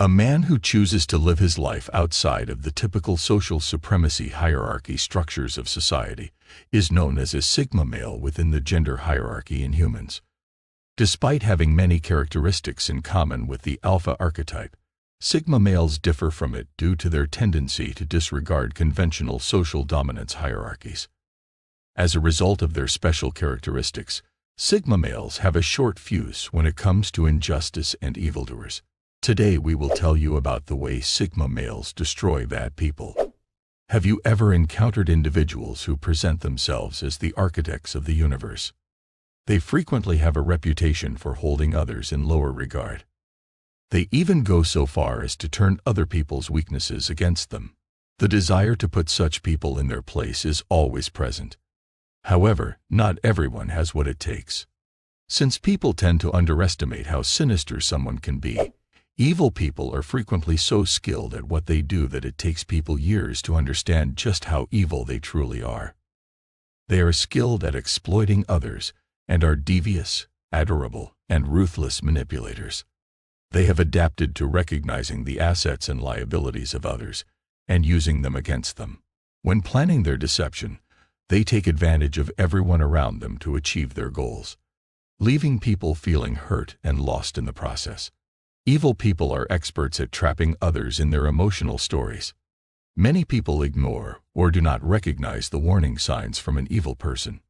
A man who chooses to live his life outside of the typical social supremacy hierarchy structures of society is known as a sigma male within the gender hierarchy in humans. Despite having many characteristics in common with the alpha archetype, sigma males differ from it due to their tendency to disregard conventional social dominance hierarchies. As a result of their special characteristics, sigma males have a short fuse when it comes to injustice and evildoers. Today we will tell you about the way sigma males destroy bad people. Have you ever encountered individuals who present themselves as the architects of the universe? They frequently have a reputation for holding others in lower regard. They even go so far as to turn other people's weaknesses against them. The desire to put such people in their place is always present. However, not everyone has what it takes. Since people tend to underestimate how sinister someone can be, evil people are frequently so skilled at what they do that it takes people years to understand just how evil they truly are. They are skilled at exploiting others and are devious, adorable, and ruthless manipulators. They have adapted to recognizing the assets and liabilities of others and using them against them. When planning their deception, they take advantage of everyone around them to achieve their goals, leaving people feeling hurt and lost in the process. Evil people are experts at trapping others in their emotional stories. Many people ignore or do not recognize the warning signs from an evil person.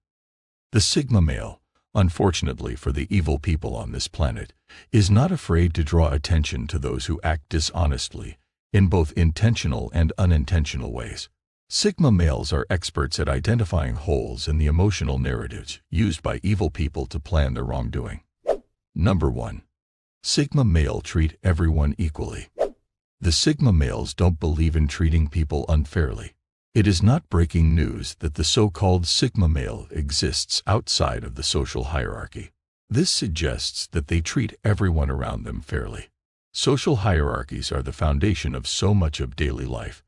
The sigma male, unfortunately for the evil people on this planet, is not afraid to draw attention to those who act dishonestly in both intentional and unintentional ways. Sigma males are experts at identifying holes in the emotional narratives used by evil people to plan their wrongdoing. Number 1. Sigma male treat everyone equally. The sigma males don't believe in treating people unfairly. It is not breaking news that the so-called sigma male exists outside of the social hierarchy. This suggests that they treat everyone around them fairly. Social hierarchies are the foundation of so much of daily life,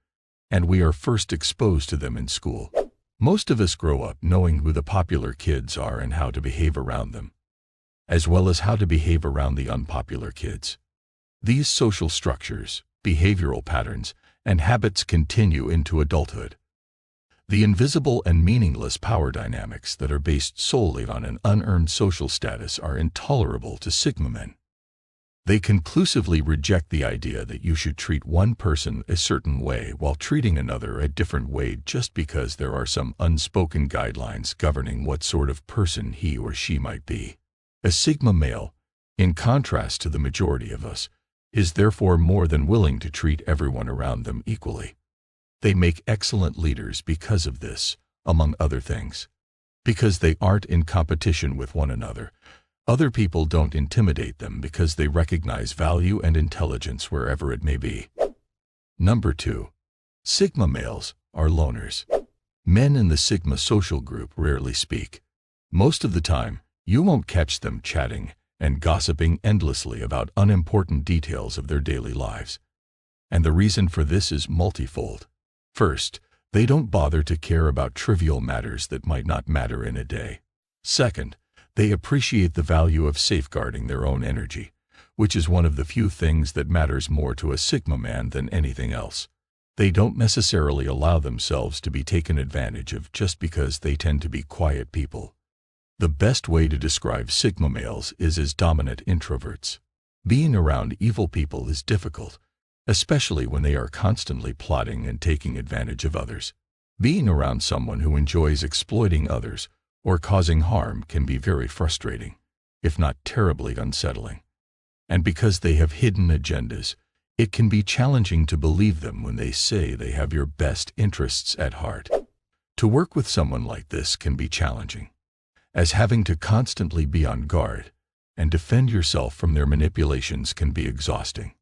and we are first exposed to them in school. Most of us grow up knowing who the popular kids are and how to behave around them, as well as how to behave around the unpopular kids. These social structures, behavioral patterns, and habits continue into adulthood. The invisible and meaningless power dynamics that are based solely on an unearned social status are intolerable to sigma men. They conclusively reject the idea that you should treat one person a certain way while treating another a different way just because there are some unspoken guidelines governing what sort of person he or she might be. A sigma male, in contrast to the majority of us, is therefore more than willing to treat everyone around them equally. They make excellent leaders because of this, among other things. Because they aren't in competition with one another, other people don't intimidate them because they recognize value and intelligence wherever it may be. Number 2. Sigma males are loners. Men in the sigma social group rarely speak. Most of the time, you won't catch them chatting and gossiping endlessly about unimportant details of their daily lives. And the reason for this is multifold. First, they don't bother to care about trivial matters that might not matter in a day. Second, they appreciate the value of safeguarding their own energy, which is one of the few things that matters more to a sigma man than anything else. They don't necessarily allow themselves to be taken advantage of just because they tend to be quiet people. The best way to describe sigma males is as dominant introverts. Being around evil people is difficult, especially when they are constantly plotting and taking advantage of others. Being around someone who enjoys exploiting others or causing harm can be very frustrating, if not terribly unsettling. And because they have hidden agendas, it can be challenging to believe them when they say they have your best interests at heart. To work with someone like this can be challenging, as having to constantly be on guard and defend yourself from their manipulations can be exhausting.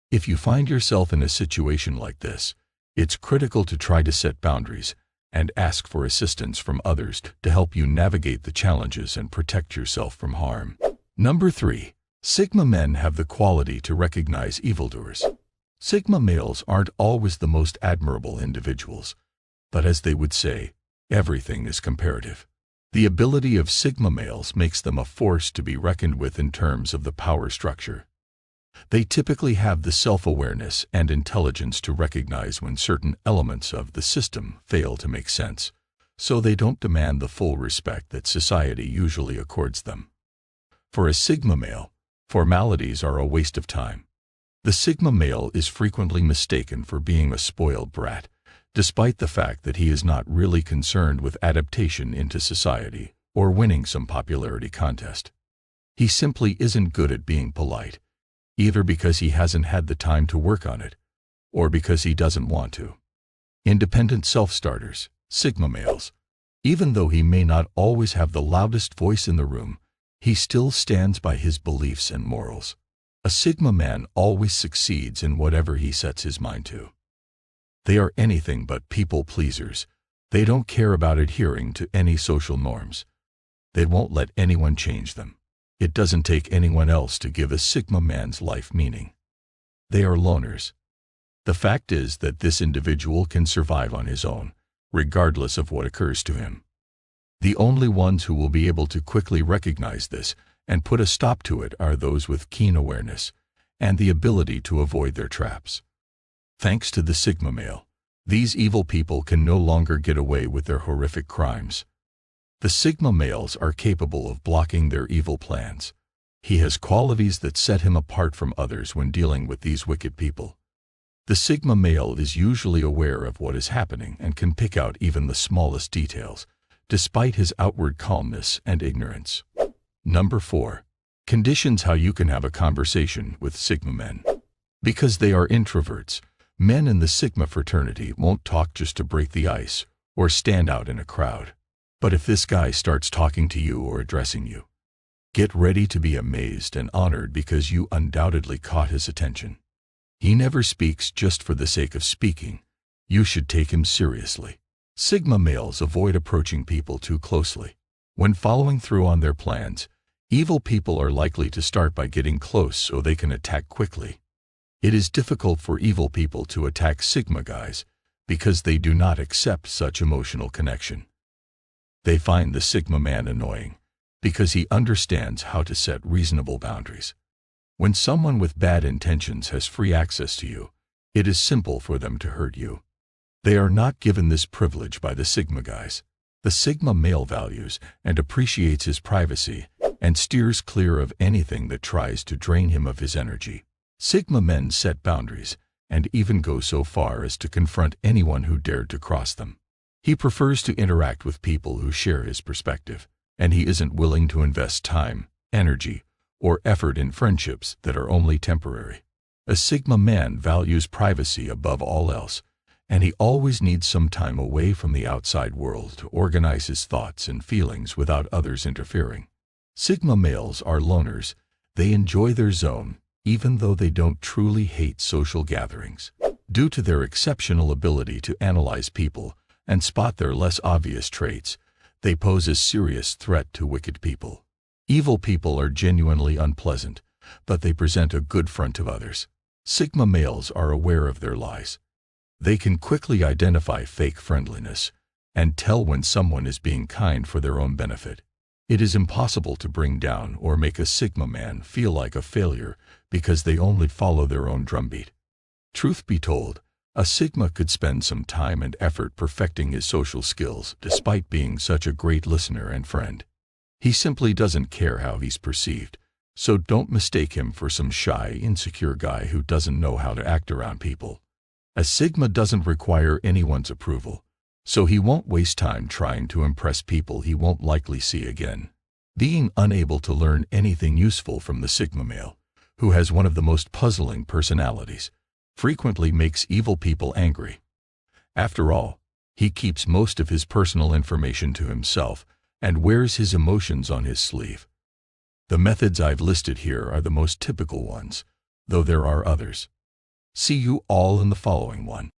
If you find yourself in a situation like this, it's critical to try to set boundaries and ask for assistance from others to help you navigate the challenges and protect yourself from harm. Number 3. Sigma men have the quality to recognize evildoers. Sigma males aren't always the most admirable individuals, but as they would say, everything is comparative. The ability of sigma males makes them a force to be reckoned with in terms of the power structure. They typically have the self-awareness and intelligence to recognize when certain elements of the system fail to make sense, so they don't demand the full respect that society usually accords them. For a Sigma male, formalities are a waste of time. The Sigma male is frequently mistaken for being a spoiled brat, despite the fact that he is not really concerned with adaptation into society or winning some popularity contest. He simply isn't good at being polite, either because he hasn't had the time to work on it, or because he doesn't want to. Independent self-starters, Sigma males. Even though he may not always have the loudest voice in the room, he still stands by his beliefs and morals. A Sigma man always succeeds in whatever he sets his mind to. They are anything but people pleasers. They don't care about adhering to any social norms. They won't let anyone change them. It doesn't take anyone else to give a Sigma man's life meaning. They are loners. The fact is that this individual can survive on his own, regardless of what occurs to him. The only ones who will be able to quickly recognize this and put a stop to it are those with keen awareness and the ability to avoid their traps. Thanks to the Sigma male, these evil people can no longer get away with their horrific crimes. The Sigma males are capable of blocking their evil plans. He has qualities that set him apart from others when dealing with these wicked people. The Sigma male is usually aware of what is happening and can pick out even the smallest details, despite his outward calmness and ignorance. Number 4. Conditions how you can have a conversation with Sigma men. Because they are introverts, men in the Sigma fraternity won't talk just to break the ice or stand out in a crowd. But if this guy starts talking to you or addressing you, get ready to be amazed and honored because you undoubtedly caught his attention. He never speaks just for the sake of speaking. You should take him seriously. Sigma males avoid approaching people too closely. When following through on their plans, evil people are likely to start by getting close so they can attack quickly. It is difficult for evil people to attack Sigma guys because they do not accept such emotional connection. They find the Sigma man annoying because he understands how to set reasonable boundaries. When someone with bad intentions has free access to you, it is simple for them to hurt you. They are not given this privilege by the Sigma guys. The Sigma male values and appreciates his privacy and steers clear of anything that tries to drain him of his energy. Sigma men set boundaries and even go so far as to confront anyone who dared to cross them. He prefers to interact with people who share his perspective, and he isn't willing to invest time, energy, or effort in friendships that are only temporary. A Sigma man values privacy above all else, and he always needs some time away from the outside world to organize his thoughts and feelings without others interfering. Sigma males are loners. They enjoy their zone, even though they don't truly hate social gatherings. Due to their exceptional ability to analyze people and spot their less obvious traits, they pose a serious threat to wicked people. Evil people are genuinely unpleasant, but they present a good front to others. Sigma males are aware of their lies. They can quickly identify fake friendliness and tell when someone is being kind for their own benefit. It is impossible to bring down or make a Sigma man feel like a failure because they only follow their own drumbeat. Truth be told, a Sigma could spend some time and effort perfecting his social skills despite being such a great listener and friend. He simply doesn't care how he's perceived, so don't mistake him for some shy, insecure guy who doesn't know how to act around people. A Sigma doesn't require anyone's approval, so he won't waste time trying to impress people he won't likely see again. Being unable to learn anything useful from the Sigma male, who has one of the most puzzling personalities, frequently makes evil people angry. After all, he keeps most of his personal information to himself and wears his emotions on his sleeve. The methods I've listed here are the most typical ones, though there are others. See you all in the following one.